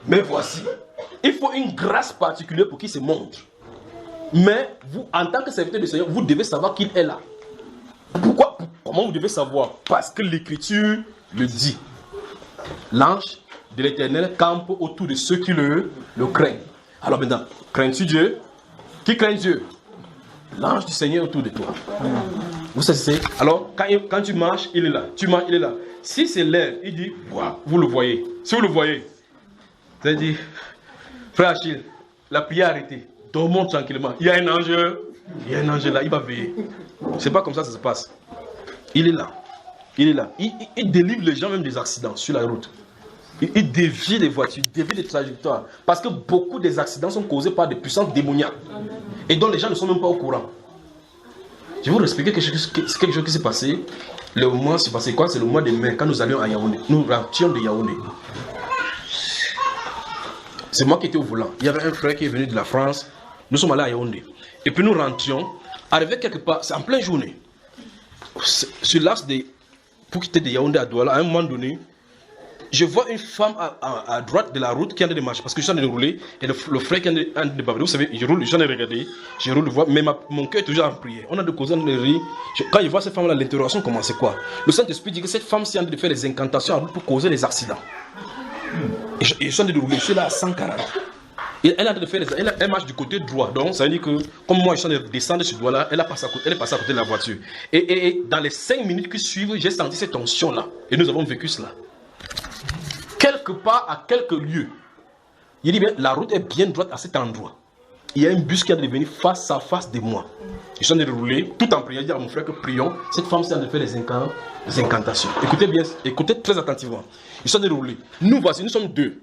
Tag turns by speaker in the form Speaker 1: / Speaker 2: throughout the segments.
Speaker 1: Mais voici, il faut une grâce particulière pour qu'il se montre. Mais vous, en tant que serviteur du Seigneur, vous devez savoir qu'il est là. Pourquoi? Comment vous devez savoir? Parce que l'Écriture le dit. L'ange de l'Éternel campe autour de ceux qui le craignent. Alors maintenant, crains-tu Dieu? Qui craint Dieu? L'ange du Seigneur autour de toi. Vous savez, alors quand tu marches, il est là. Tu marches, il est là. Si c'est l'air, il dit, wow, vous le voyez. Si vous le voyez, c'est-à-dire, frère Achille, la prière arrêtée. Dormons tranquillement. Il y a un ange là, il va veiller. C'est pas comme ça que ça se passe. Il est là. Il est là. Il délivre les gens même des accidents sur la route. Il dévie les voitures, il dévie les trajectoires. Parce que beaucoup des accidents sont causés par des puissances démoniaques. Et dont les gens ne sont même pas au courant. Je vais vous expliquer quelque chose qui s'est passé. Le mois s'est passé quoi? C'est le mois de mai, quand nous allions à Yaoundé. Nous rentrions de Yaoundé. C'est moi qui étais au volant. Il y avait un frère qui est venu de la France. Nous sommes allés à Yaoundé. Et puis nous rentrions. Arrivé quelque part, c'est en pleine journée. Sur l'axe pour quitter de Yaoundé à Douala, à un moment donné, je vois une femme à droite de la route qui est en train de marcher. Parce que je suis en train de rouler. Et le frère qui est en train de bavarder. Vous savez, je roule, je suis en train de regarder. Je roule, mais mon cœur est toujours en prière. On a de causer, on a de rire. Quand je vois cette femme-là, l'interrogation commence quoi? Le Saint-Esprit dit que cette femme est en train de faire des incantations pour causer les accidents. Et je suis en train de rouler. Je suis là à 140. Elle est en train de faire elle marche du côté droit. Donc, ça veut dire que, comme moi, je suis en train de descendre sur ce doigt-là, elle est passée à côté de la voiture. Et dans les 5 minutes qui suivent, j'ai senti cette tension-là. Et nous avons vécu cela. Quelque part, à quelques lieux, il dit bien, la route est bien droite à cet endroit. Il y a un bus qui est devenu face à face de moi. Je suis en train de rouler, tout en priant, dire à mon frère que prions. Cette femme s'est en train de faire des incantations. Écoutez bien, écoutez très attentivement. Je suis en train de rouler. Nous voici, nous sommes deux.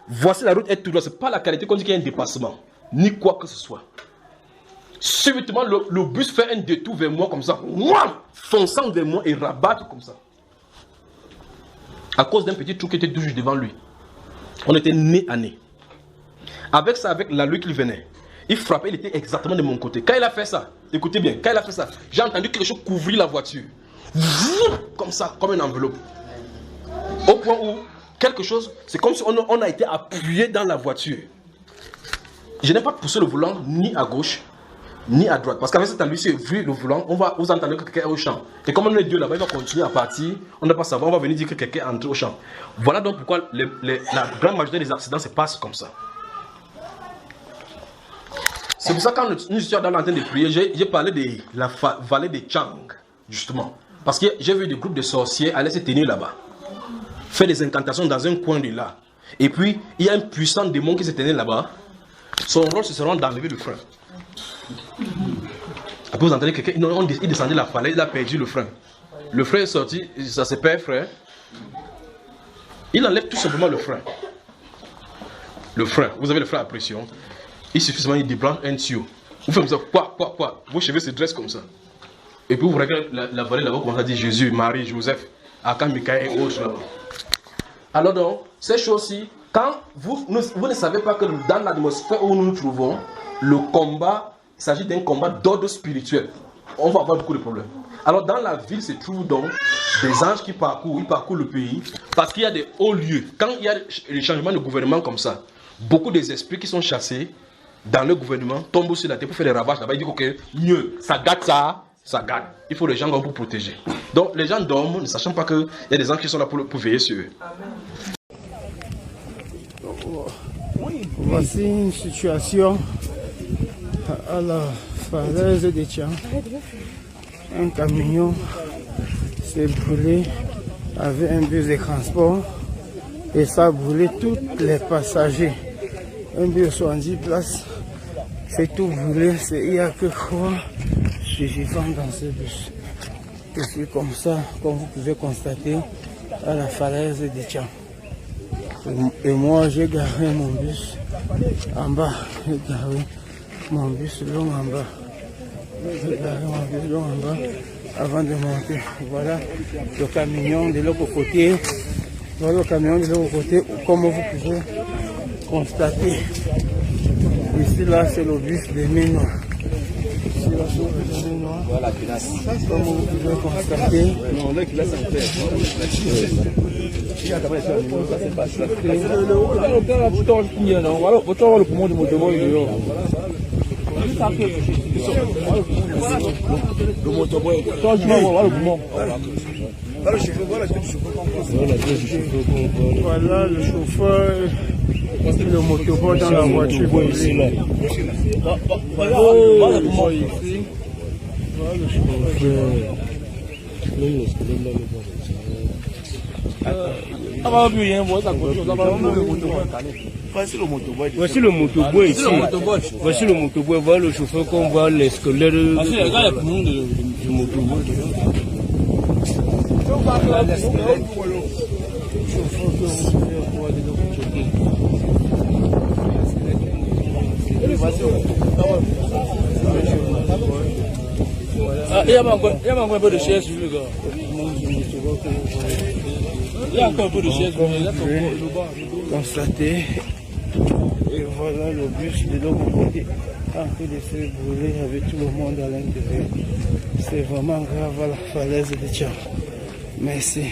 Speaker 1: Voici la route est tout droit. Ce n'est pas la qualité qu'on dit qu'il y a un dépassement, ni quoi que ce soit. Subitement, le bus fait un détour vers moi comme ça, fonçant vers moi et rabattre comme ça. À cause d'un petit trou qui était toujours devant lui. On était nez à nez. Avec ça, avec la lui qui venait, il frappait, il était exactement de mon côté. Quand il a fait ça, écoutez bien, quand il a fait ça, j'ai entendu quelque chose couvrir la voiture. Comme ça, comme une enveloppe. Au point où quelque chose, c'est comme si on a été appuyé dans la voiture. Je n'ai pas poussé le volant ni à gauche, ni à droite. Parce qu'avec cette lui, si vu le volant, vous entendez que quelqu'un est au champ. Et comme on est deux là-bas, il va continuer à partir. On ne va pas savoir, on va venir dire que quelqu'un est entré au champ. Voilà donc pourquoi la grande majorité des accidents se passent comme ça. C'est pour ça que quand nous étions dans l'antenne de prier, j'ai parlé de la vallée de Chang, justement. Parce que j'ai vu des groupes de sorciers aller se tenir là-bas. Faire des incantations dans un coin de là. Et puis, il y a un puissant démon qui se tenait là-bas. Son rôle, ce sera d'enlever le frein. Après, vous entendez quelqu'un, il descendait la falaise, il a perdu le frein. Le frein est sorti, ça se perd, frère. Il enlève tout simplement le frein. Le frein, vous avez le frein à pression. Il suffit seulement, il débranche un tuyau. Vous faites comme ça, quoi. Vos cheveux se dressent comme ça. Et puis vous regardez la vallée là-bas, comment ça dit Jésus, Marie, Joseph, Akam, Mikaël et autres là-bas. Alors donc, ces choses-ci, quand vous ne savez pas que dans l'atmosphère où nous nous trouvons, le combat, il s'agit d'un combat d'ordre spirituel. On va avoir beaucoup de problèmes. Alors dans la ville se trouvent donc des anges qui parcourent le pays, parce qu'il y a des hauts lieux. Quand il y a des changements de gouvernement comme ça, beaucoup des esprits qui sont chassés dans le gouvernement tombent sur la terre pour faire des ravages là-bas. Ils disent que mieux, ça gâte ça gâte. Il faut les gens pour protéger. Donc les gens dorment ne sachant pas qu'il y a des anges qui sont là pour veiller sur eux.
Speaker 2: Voici une situation à la falaise de Tchang. Un camion s'est brûlé avec un bus de transport et ça a brûlé tous les passagers. Un bus de 70 places, c'est tout brûlé. Il n'y a que quoi suffisant dans ce bus. Je suis comme ça, comme vous pouvez constater, à la falaise de Tchang. Et moi, j'ai garé mon bus en bas. J'ai garé mon bus long en bas. J'ai garé mon bus long en bas avant de monter. Voilà le camion de l'autre côté. Voilà le camion de l'autre côté, comme vous pouvez constater. Ici, là, c'est le bus de Ménois. Ici, là, c'est le bus de Ménois. Voilà, comme vous pouvez constater. Non, là, c'est en fait. Voilà le chauffeur, le motoboy dans la voiture. Voici le motoboy ici. Voici le motoboy. Voilà le chauffeur qu'on voit les scolaires du motoboy.
Speaker 3: Il y a encore un peu de chaise sur le gars. Il y a encore un peu de chaise.
Speaker 2: Constaté. Et voilà le bus de l'autre côté en train de se brûler avec tout le monde à l'intérieur. C'est vraiment grave à la falaise de Tchad. Merci.